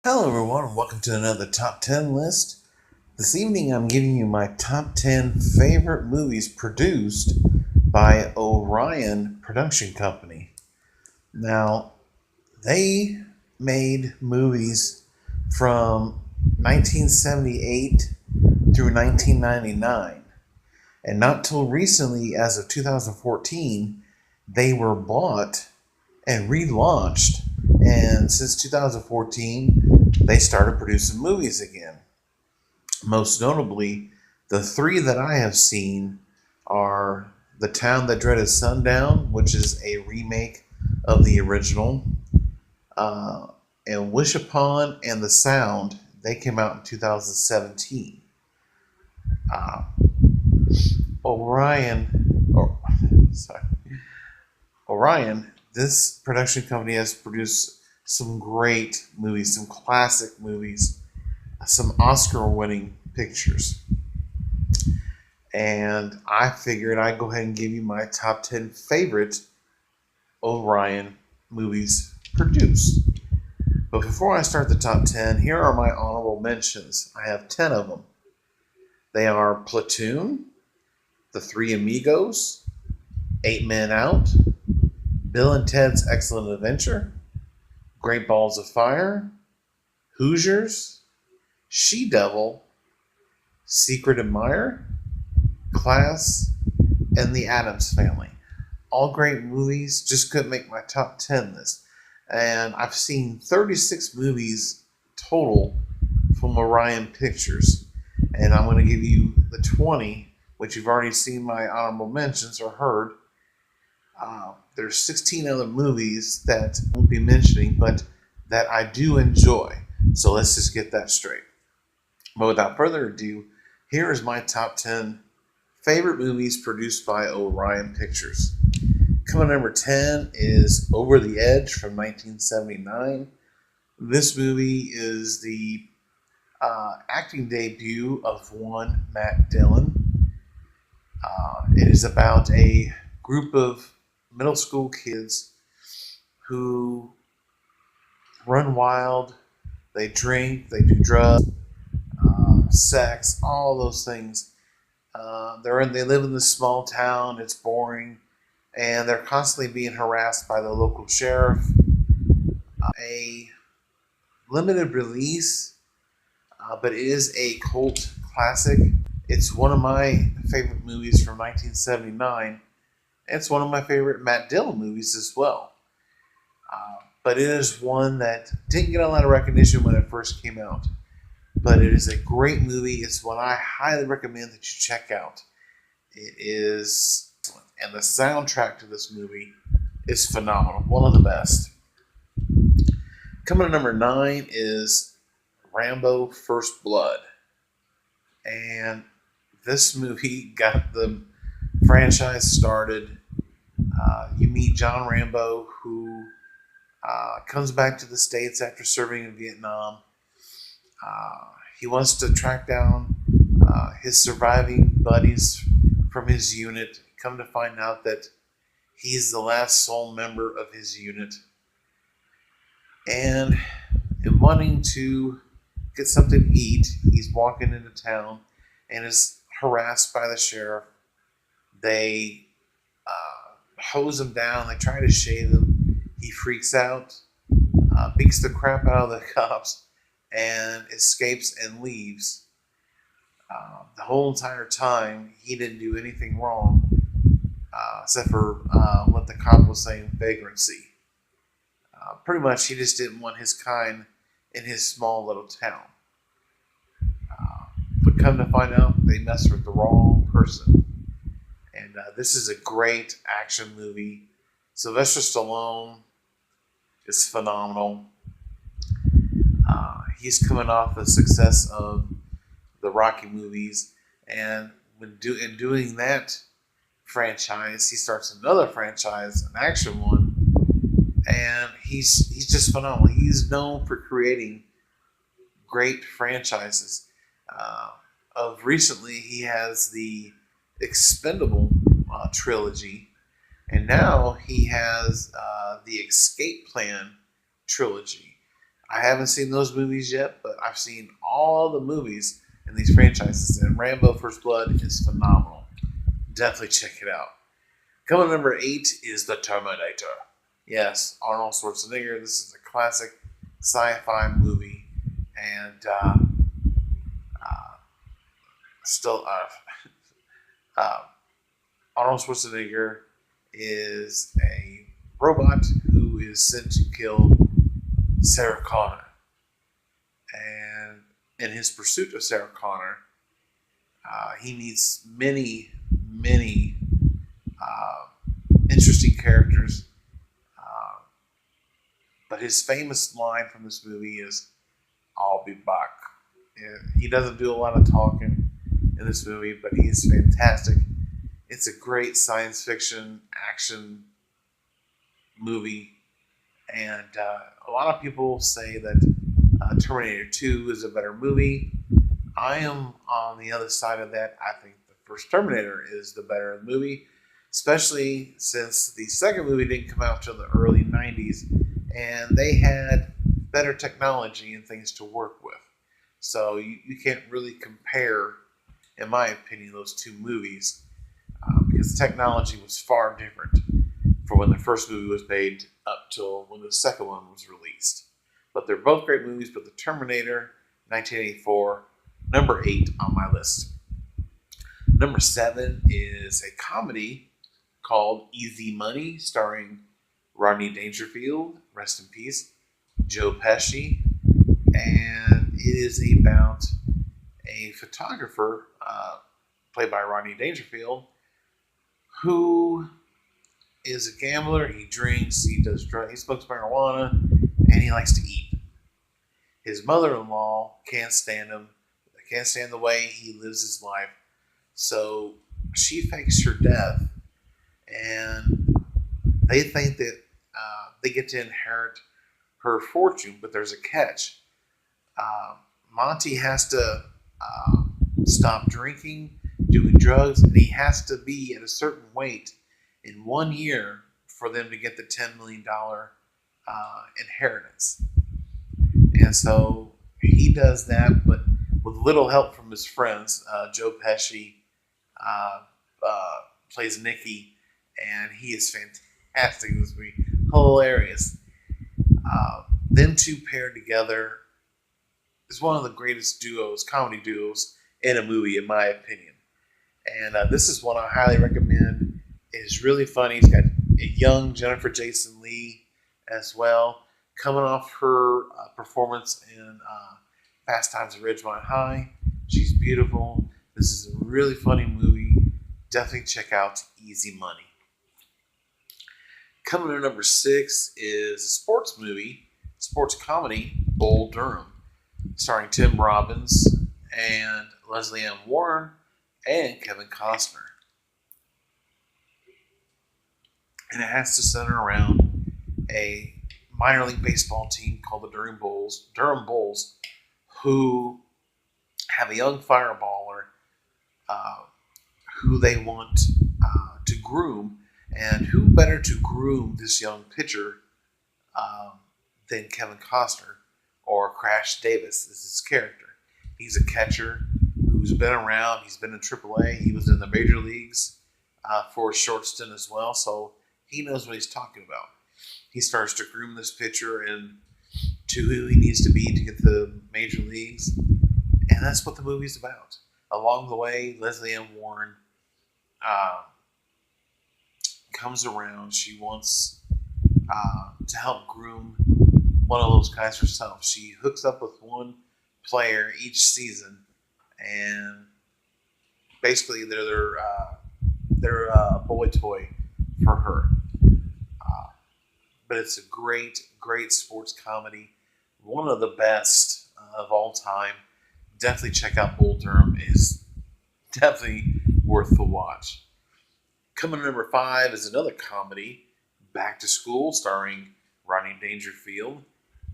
Hello everyone, and welcome to another Top 10 list. This evening I'm giving you my top 10 favorite movies produced by Orion Production Company. Now, they made movies from 1978 through 1999. And not till recently, as of 2014, they were bought and relaunched. And since 2014, they started producing movies again. Most notably, the three that I have seen are The Town That Dreaded Sundown, which is a remake of the original, and Wish Upon and The Sound. They came out in 2017. Uh, Orion, or sorry, Orion, this production company has produced some great movies, some classic movies, some Oscar winning pictures. And I figured I'd go ahead and give you my top 10 favorite Orion movies produced. But before I start the top 10, here are my honorable mentions. I have 10 of them. They are Platoon, The Three Amigos, Eight Men Out, Bill and Ted's Excellent Adventure, Great Balls of Fire, Hoosiers, She Devil, Secret Admirer, Class, and The Addams Family. All great movies, just couldn't make my top 10 list. And I've seen 36 movies total from Orion Pictures. And I'm going to give you the 20, which you've already seen my honorable mentions or heard. There's 16 other movies that I won't be mentioning, but that I do enjoy. So let's just get that straight. But without further ado, here is my top 10 favorite movies produced by Orion Pictures. Coming number 10 is Over the Edge from 1979. This movie is the acting debut of one Matt Dillon. It is about a group of middle school kids who run wild, they drink, they do drugs, sex, all those things. They live in this small town. It's boring, and they're constantly being harassed by the local sheriff. A limited release, but it is a cult classic. It's one of my favorite movies from 1979. It's one of my favorite Matt Dillon movies as well. But it is one that didn't get a lot of recognition when it first came out. But it is a great movie. It's one I highly recommend that you check out. It is excellent. And the soundtrack to this movie is phenomenal. One of the best. Coming to number 9 is Rambo First Blood. And this movie got the franchise started. You meet John Rambo, who comes back to the States after serving in Vietnam. He wants to track down his surviving buddies from his unit. Come to find out that he's the last sole member of his unit. And in wanting to get something to eat, he's walking into town and is harassed by the sheriff. They hose him down. They try to shave him. He freaks out, beats the crap out of the cops, and escapes and leaves. The whole entire time, he didn't do anything wrong, except for what the cop was saying, vagrancy. Pretty much, he just didn't want his kind in his small little town. But come to find out, they messed with the wrong person. And this is a great action movie. Sylvester Stallone is phenomenal. He's coming off the success of the Rocky movies, and in doing that franchise, he starts another franchise, an action one, and he's just phenomenal. He's known for creating great franchises. Of recently, he has the Expendable trilogy, and now he has the Escape Plan trilogy. I haven't seen those movies yet, but I've seen all the movies in these franchises, and Rambo First Blood is phenomenal. Definitely check it out. Coming number 8 is The Terminator. Yes, Arnold Schwarzenegger. This is a classic sci-fi movie, and uh, still, uh, Arnold Schwarzenegger is a robot who is sent to kill Sarah Connor, and in his pursuit of Sarah Connor, he meets many uh, interesting characters. Uh, but his famous line from this movie is "I'll be back." And he doesn't do a lot of talking in this movie, but he's fantastic. It's a great science fiction action movie, and a lot of people say that Terminator 2 is a better movie. I am on the other side of that. I think the first Terminator is the better movie, especially since the second movie didn't come out until the early 90s, and they had better technology and things to work with. So you can't really compare, in my opinion, those two movies because the technology was far different from when the first movie was made up till when the second one was released. But they're both great movies, but The Terminator, 1984, number 8 on my list. Number 7 is a comedy called Easy Money, starring Rodney Dangerfield, rest in peace, Joe Pesci, and it is about a photographer played by Rodney Dangerfield who is a gambler. He drinks, he does drugs, he smokes marijuana, and he likes to eat. His mother-in-law can't stand him, can't stand the way he lives his life, so she fakes her death, and they think that they get to inherit her fortune, but there's a catch. Monty has to stop drinking, doing drugs, and he has to be at a certain weight in 1 year for them to get the $10 million inheritance. And so he does that, but with little help from his friends. Joe Pesci uh, plays Nicky, and he is fantastic in this movie. Hilarious. Them two paired together is one of the greatest duos, comedy duos, in a movie, in my opinion. And this is one I highly recommend. It is really funny. It's got a young Jennifer Jason Leigh as well, coming off her performance in Fast Times at Ridgemont High. She's beautiful. This is a really funny movie. Definitely check out Easy Money. Coming to number 6 is a sports movie, sports comedy, Bull Durham, starring Tim Robbins and Leslie Ann Warren and Kevin Costner. And it has to center around a minor league baseball team called the Durham Bulls, who have a young fireballer uh, who they want to groom. And who better to groom this young pitcher than Kevin Costner, or Crash Davis is his character. He's a catcher who's been around. He's been in AAA. He was in the major leagues for a short stint as well, so he knows what he's talking about. He starts to groom this pitcher and to who he needs to be to get to the major leagues, and that's what the movie's about. Along the way, Leslie Ann Warren comes around. She wants to help groom one of those guys herself. She hooks up with one player each season, and basically they're a boy toy for her. But it's a great sports comedy, one of the best of all time. Definitely check out Bull Durham. It is definitely worth the watch. Coming to number 5 is another comedy, Back to School, starring Rodney Dangerfield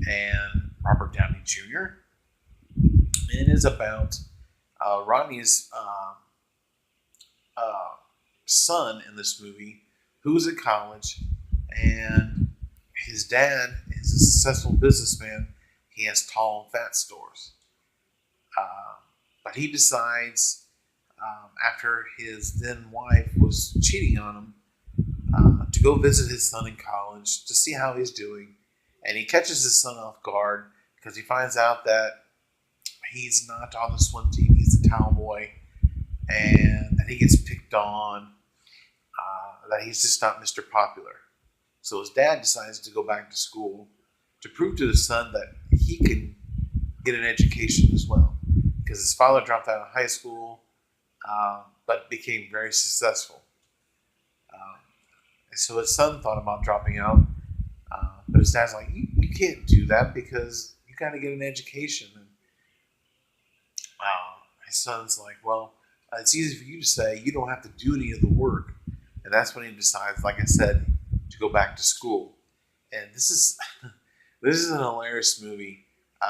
and Robert Downey Jr. And it is about Rodney's son in this movie, who's at college, and his dad is a successful businessman, he has tall and fat stores. Uh, but he decides, after his then wife was cheating on him, to go visit his son in college to see how he's doing. And he catches his son off guard because he finds out that he's not on the swim team, he's a towel boy, and that he gets picked on, that he's just not Mr. Popular. So his dad decides to go back to school to prove to his son that he can get an education as well. Because his father dropped out of high school, but became very successful. And so his son thought about dropping out, but his dad's like, you can't do that because you got to get an education. And his son's like, well, it's easy for you to say. You don't have to do any of the work. And that's when he decides, like I said, to go back to school. And this is an hilarious movie.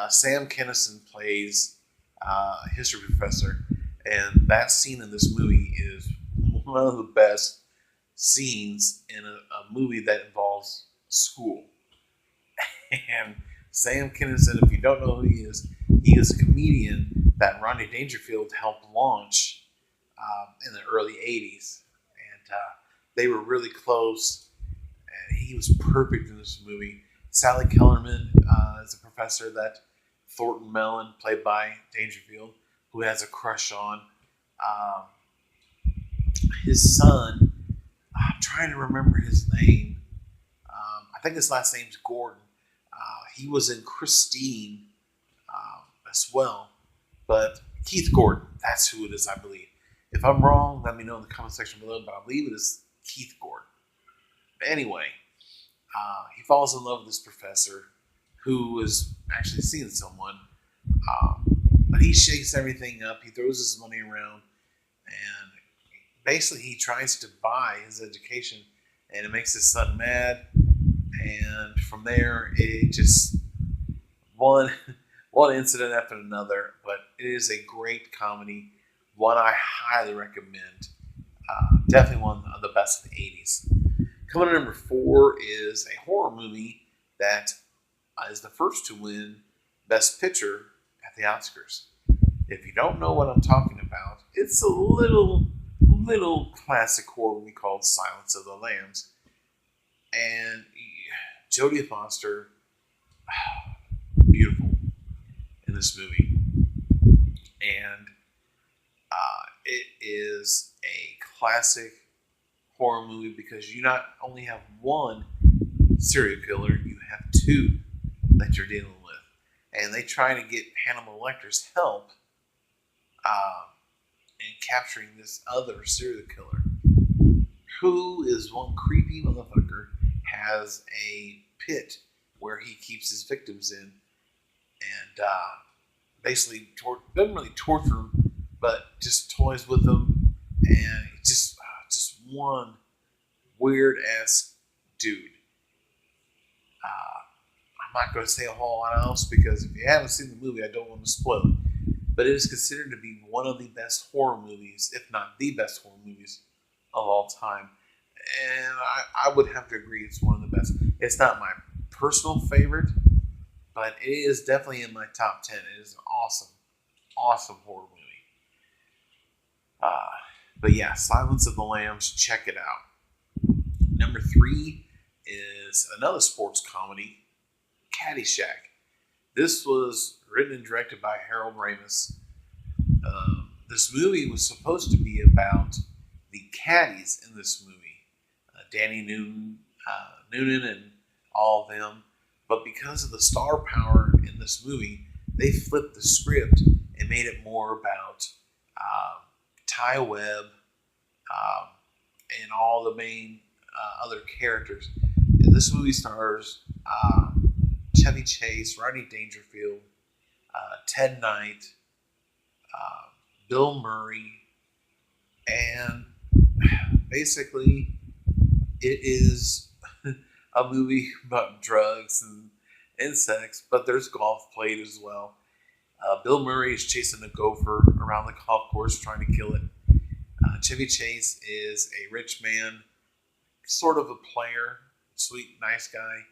Sam Kinison plays a history professor, and that scene in this movie is one of the best scenes in a movie that involves school. And Sam Kinison, if you don't know who he is a comedian that Rodney Dangerfield helped launch in the early 80s. And they were really close, and he was perfect in this movie. Sally Kellerman is a professor that Thornton Mellon, played by Dangerfield, who has a crush on. His son, I'm trying to remember his name. I think his last name's Gordon. He was in Christine as well. But Keith Gordon, that's who it is, I believe. If I'm wrong, let me know in the comment section below, but I believe it is Keith Gordon. But anyway, he falls in love with this professor who is actually seeing someone. But he shakes everything up. He throws his money around. And basically he tries to buy his education. And it makes his son mad. And from there, it just one incident after another. But it is a great comedy. One I highly recommend. Definitely one of the best in the 80s. Coming in number 4 is a horror movie that is the first to win Best Picture at the Oscars. If you don't know what I'm talking about, it's a little classic horror movie called Silence of the Lambs. And Jodie Foster, beautiful in this movie. And it is a classic horror movie because you not only have one serial killer, you have two that you're dealing with. And they try to get Hannibal Lecter's help in capturing this other serial killer, who is one creepy motherfucker, has a pit where he keeps his victims in, and basically doesn't really torture them, but just toys with them, and just one weird ass dude. I'm not going to say a whole lot else because if you haven't seen the movie, I don't want to spoil it. But it is considered to be one of the best horror movies, if not the best horror movies of all time. And I would have to agree it's one of the best. It's not my personal favorite, but it is definitely in my top 10. It is an awesome horror movie. But yeah, Silence of the Lambs, check it out. Number 3 is another sports comedy, Caddyshack. This was written and directed by Harold Ramis. This movie was supposed to be about the caddies in this movie. Danny Noonan and all of them. But because of the star power in this movie, they flipped the script and made it more about Ty Webb and all the main other characters. And this movie stars Chevy Chase, Rodney Dangerfield, Ted Knight, Bill Murray, and basically it is a movie about drugs and sex, but there's golf played as well. Bill Murray is chasing a gopher around the golf course trying to kill it. Chevy Chase is a rich man, sort of a player, sweet, nice guy.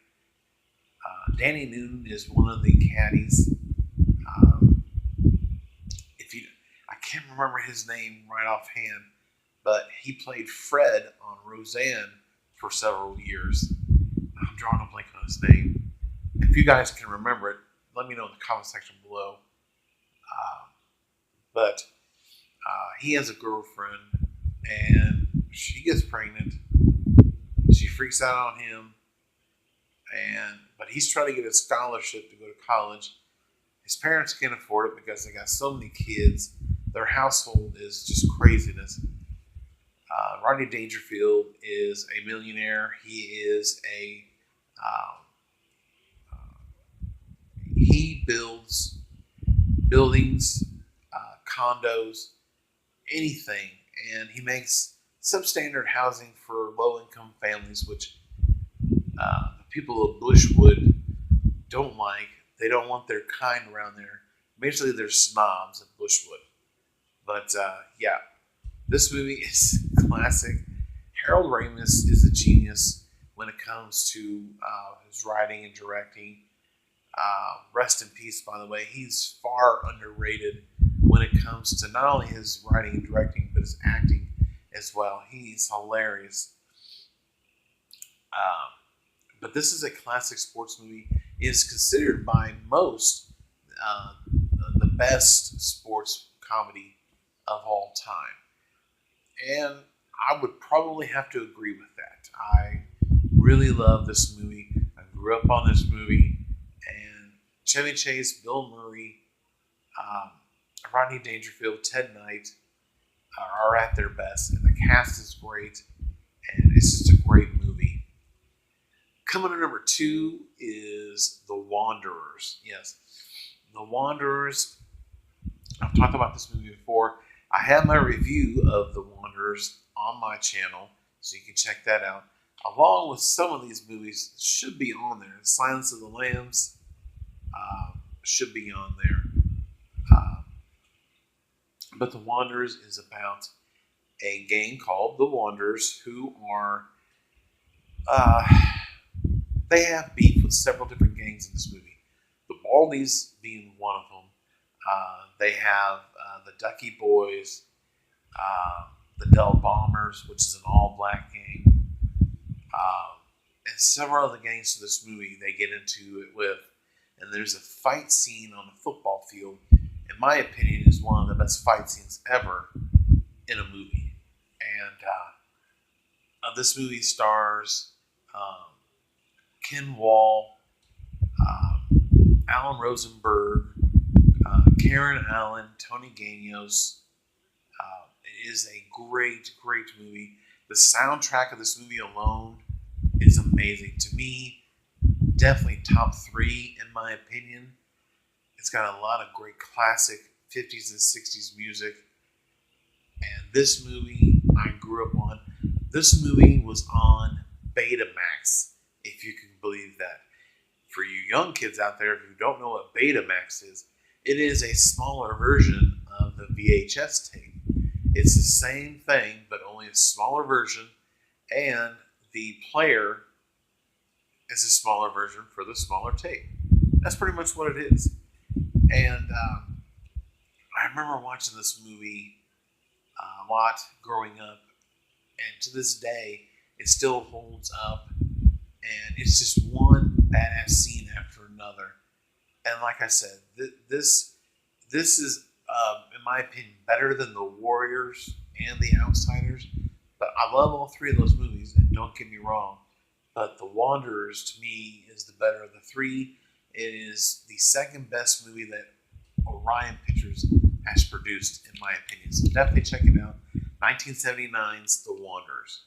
Danny Newton is one of the caddies. Um, if you, I can't remember his name right offhand, but he played Fred on Roseanne for several years. I'm drawing a blank on his name. If you guys can remember it, let me know in the comment section below. But he has a girlfriend, and she gets pregnant. She freaks out on him, but he's trying to get a scholarship to go to college. His parents can't afford it because they got so many kids. Their household is just craziness. Rodney Dangerfield is a millionaire. He builds buildings, condos, anything, and he makes substandard housing for low-income families, which the people of Bushwood don't like. They don't want their kind around there. Basically, they're snobs at Bushwood. But yeah, this movie is classic. Harold Ramis is a genius when it comes to his writing and directing. Rest in peace, by the way. He's far underrated when it comes to not only his writing and directing, but his acting as well. He's hilarious. But this is a classic sports movie. It is considered by most the best sports comedy of all time. And I would probably have to agree with that. I really love this movie. I grew up on this movie. And Chevy Chase, Bill Murray, Rodney Dangerfield, Ted Knight are at their best. And the cast is great. And it's just a great movie. Coming at number 2 is The Wanderers. Yes, The Wanderers. I've talked about this movie before. I have my review of The Wanderers on my channel, so you can check that out. Along with some of these movies should be on there. Silence of the Lambs should be on there. But The Wanderers is about a gang called The Wanderers who are... they have beef with several different gangs in this movie. The Baldies being one of them. They have the Ducky Boys, the Dell Bombers, which is an all-black gang, and several other gangs in this movie they get into it with. And there's a fight scene on a football field, in my opinion, is one of the best fight scenes ever in a movie. And this movie stars Ken Wall, Alan Rosenberg, Karen Allen, Tony Ganos. It is a great, great movie. The soundtrack of this movie alone is amazing. To me, definitely top 3 in my opinion. It's got a lot of great classic 50s and 60s music. And this movie I grew up on. This movie was on Betamax, if you can believe that. For you young kids out there who don't know what Betamax is, it is a smaller version of the VHS tape. It's the same thing, but only a smaller version, and the player is a smaller version for the smaller tape. That's pretty much what it is. And I remember watching this movie a lot growing up, and to this day, it still holds up, and it's just one badass scene after another. And like I said, this is, in my opinion, better than The Warriors and The Outsiders. But I love all 3 of those movies, and don't get me wrong. But The Wanderers, to me, is the better of the 3. It is the second best movie that Orion Pictures has produced, in my opinion. So definitely check it out. 1979's The Wanderers.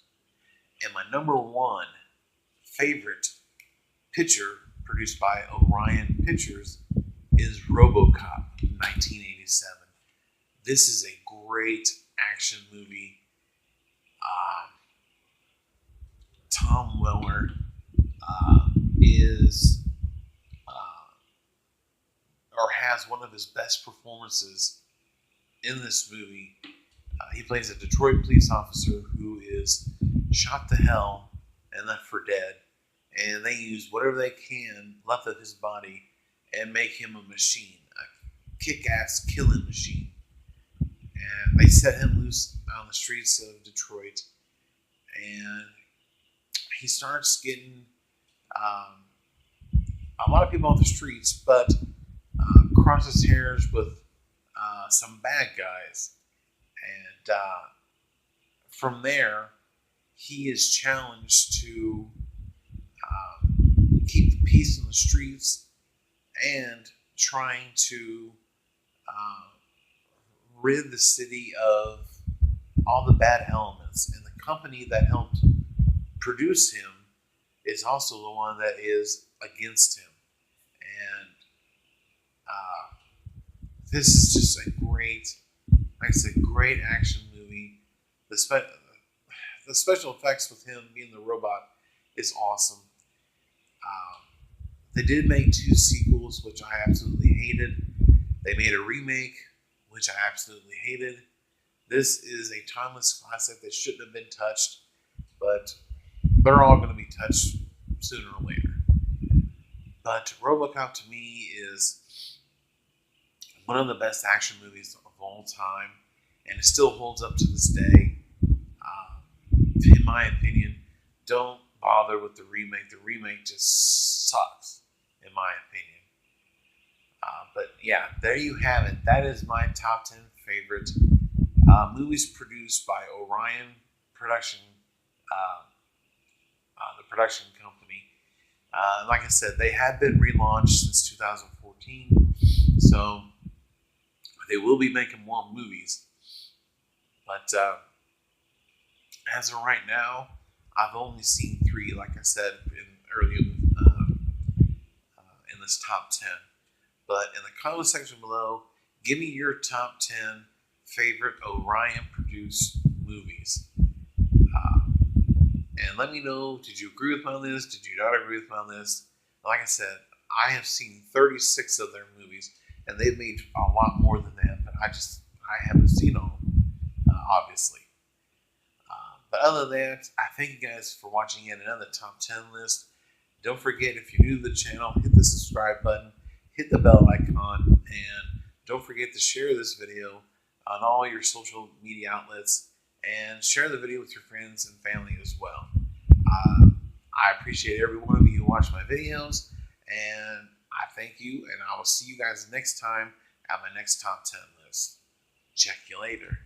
And my number 1 favorite picture produced by Orion Pictures is RoboCop 1987. This is a great action movie. Tom Weller has one of his best performances in this movie. He plays a Detroit police officer who is shot to hell and left for dead. and they use whatever they can left of his body and make him a machine, a kick-ass killing machine. And they set him loose on the streets of Detroit, and he starts getting a lot of people on the streets, but crosses hairs with some bad guys. And from there, he is challenged to keep the peace in the streets and trying to rid the city of all the bad elements. And the company that helped produce him is also the one that is against him. And this is just a great, like I said, great action movie. The special effects with him being the robot is awesome. They did make 2 sequels, which I absolutely hated. They made a remake, which I absolutely hated. This is a timeless classic that shouldn't have been touched, but they're all going to be touched sooner or later. But RoboCop to me is one of the best action movies of all time, and it still holds up to this day. In my opinion, don't bother with the remake. The remake just sucks, in my opinion. But yeah, there you have it. That is my top 10 favorite movies produced by Orion Production, the production company. Like I said, they have been relaunched since 2014, so they will be making more movies. But as of right now, I've only seen 3, like I said earlier in this top 10. But in the comment section below, give me your top 10 favorite Orion produced movies. And let me know, did you agree with my list? Did you not agree with my list? Like I said, I have seen 36 of their movies, and they've made a lot more than that, but I haven't seen all, obviously. But other than that, I thank you guys for watching yet another top 10 list. Don't forget, if you're new to the channel, hit the subscribe button, hit the bell icon, and don't forget to share this video on all your social media outlets, and share the video with your friends and family as well. I appreciate every one of you who watch my videos, and I thank you, and I will see you guys next time at my next top 10 list. Check you later.